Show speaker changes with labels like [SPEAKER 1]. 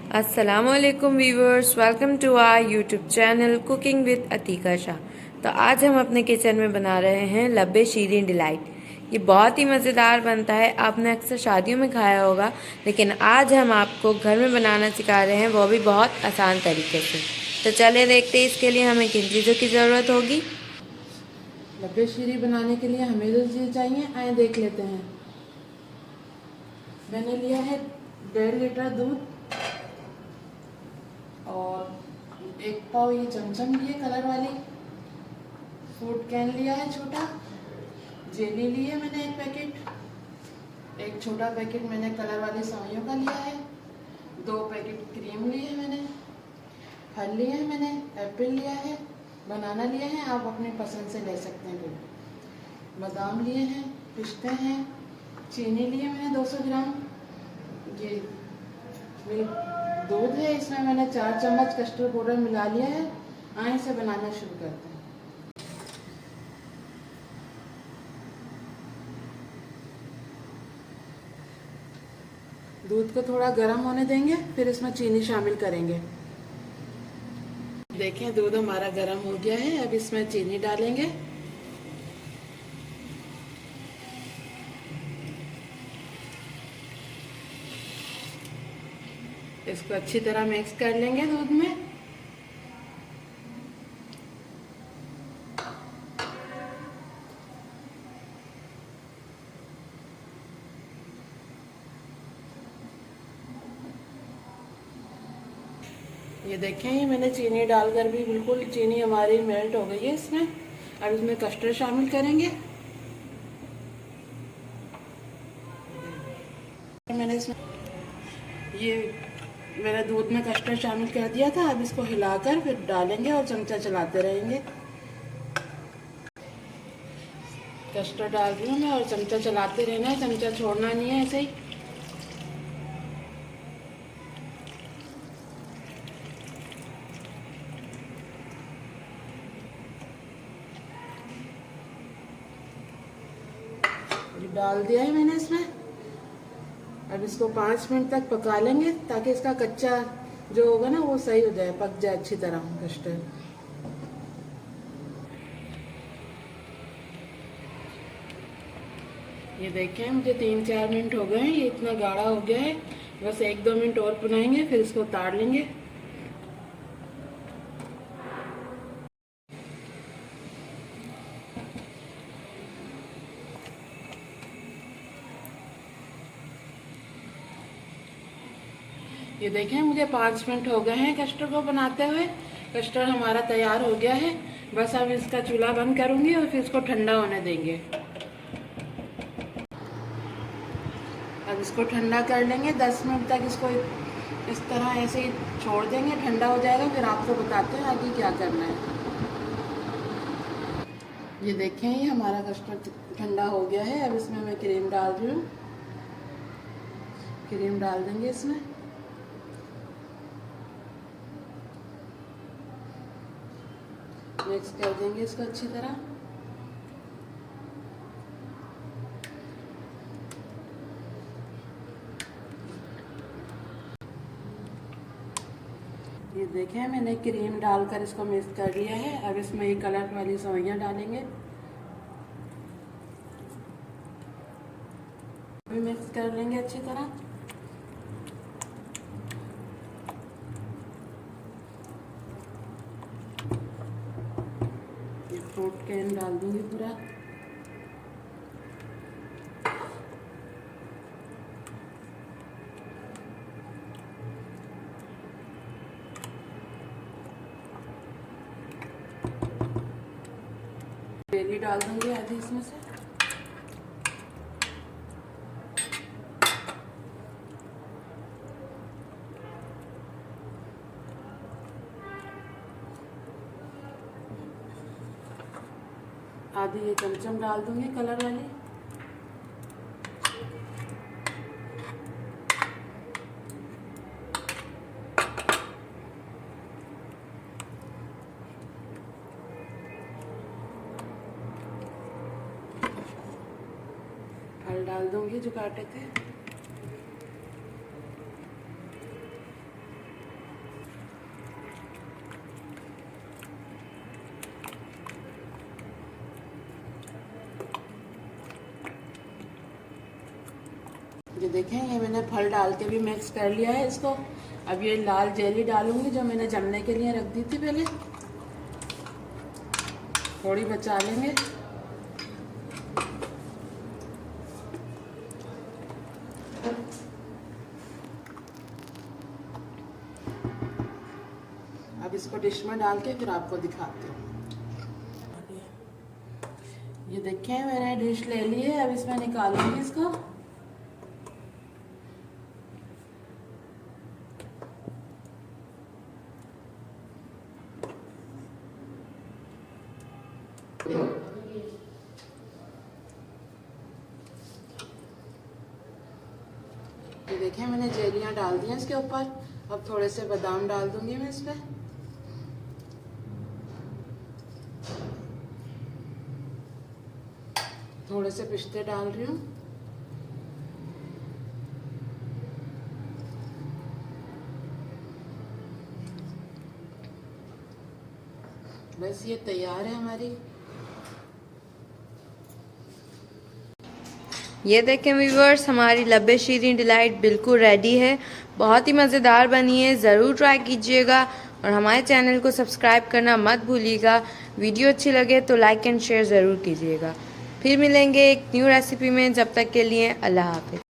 [SPEAKER 1] अस्सलामुअलैकुम viewers, welcome to our YouTube channel cooking with Atika Shah. तो आज हम अपने किचन में बना रहे हैं लब्बे शीरीन डिलाइट। ये बहुत ही मज़ेदार बनता है। आपने अक्सर शादियों में खाया होगा, लेकिन आज हम आपको घर में बनाना सिखा रहे हैं, वो भी बहुत आसान तरीके से। तो चलिए देखते हैं इसके लिए हमें किन चीज़ों की ज़रूरत होगी।
[SPEAKER 2] लब्बे शीरी बनाने के लिए हमें जो चीज़ चाहिए आए देख लेते हैं। मैंने लिया है 1.5 लीटर दूध और 1 पाव ये चमचम लिए कलर वाली, फूड कैन लिया है छोटा, जेली ली है मैंने 1 पैकेट, एक छोटा पैकेट मैंने कलर वाली सेवइयों का लिया है, 2 पैकेट क्रीम ली है मैंने, फल लिए हैं मैंने, एप्पल लिया है, बनाना लिए हैं, आप अपनी पसंद से ले सकते हैं कोई, बादाम लिए हैं, पिस्ते हैं, चीनी लिए मैंने 200 ग्राम, ये दूध है, इसमें मैंने 4 चम्मच कस्टर्ड पाउडर मिला लिया है। आए इसे बनाना शुरू करते हैं। दूध को थोड़ा गर्म होने देंगे, फिर इसमें चीनी शामिल करेंगे। देखें दूध हमारा गर्म हो गया है, अब इसमें चीनी डालेंगे। इसको अच्छी तरह मिक्स कर लेंगे दूध में। ये देखें, ये मैंने चीनी डालकर भी बिल्कुल चीनी हमारी मेल्ट हो गई है इसमें। अब इसमें कस्टर्ड शामिल करेंगे। मैंने इसमें ये मैंने दूध में कस्टर्ड शामिल कर दिया था। अब इसको हिलाकर फिर डालेंगे और चमचा चलाते रहेंगे। कस्टर्ड डाल रही हूँ मैं और चमचा चलाते रहना है, चमचा छोड़ना नहीं है ऐसे ही। डाल दिया है मैंने इसमें। अब इसको 5 मिनट तक पका लेंगे ताकि इसका कच्चा जो होगा ना वो सही हो जाए, पक जाए अच्छी तरह कस्टर्ड। ये देखें, मुझे 3-4 मिनट हो गए हैं, ये इतना गाढ़ा हो गया है। बस 1-2 मिनट और बनाएंगे, फिर इसको उतार लेंगे। ये देखें, मुझे 5 मिनट हो गए हैं कस्टर्ड को बनाते हुए। कस्टर्ड हमारा तैयार हो गया है। बस अब इसका चूल्हा बंद करूंगी और फिर इसको ठंडा होने देंगे। अब इसको ठंडा कर लेंगे। 10 मिनट तक इसको इस तरह ऐसे ही छोड़ देंगे, ठंडा हो जाएगा। फिर आपको बताते हैं आगे क्या करना है। ये देखें, ये हमारा कस्टर्ड ठंडा हो गया है। अब इसमें मैं क्रीम डाल रही हूँ। क्रीम डाल देंगे इसमें। मिक्स कर देंगे इसको अच्छी तरह। ये देखें, मैंने क्रीम डालकर इसको मिक्स कर लिया है। अब इसमें ये कलर वाली सेवइयां डालेंगे, भी मिक्स कर लेंगे अच्छी तरह। ये फ्रूट कैन डाल दूंगी पूरा। बेली डाल दूंगी आधी इसमें से। आधी ये चमचम डाल दूंगी कलर वाली। फल डाल दूंगी जो काटे थे। ये देखें, ये मैंने फल डाल के भी मिक्स कर लिया है इसको। अब ये लाल जेली डालूंगी जो मैंने जमने के लिए रख दी थी पहले, थोड़ी बचा लेंगे। अब इसको डिश में डाल के फिर आपको दिखाती हूँ। ये देखें मैंने डिश ले ली है, अब इसमें निकालूंगी इसको। ये देखें मैंने जेलियां डाल दी हैं इसके ऊपर। अब थोड़े से बादाम डाल दूंगी मैं इस पे। थोड़े से पिस्ते डाल रही हूँ। बस ये तैयार है हमारी।
[SPEAKER 1] ये देखें व्यूअर्स, हमारी लब्बे शीरीं डिलाइट बिल्कुल रेडी है। बहुत ही मज़ेदार बनी है, ज़रूर ट्राई कीजिएगा और हमारे चैनल को सब्सक्राइब करना मत भूलिएगा। वीडियो अच्छी लगे तो लाइक एंड शेयर ज़रूर कीजिएगा। फिर मिलेंगे एक न्यू रेसिपी में, जब तक के लिए अल्लाह हाफ़िज़।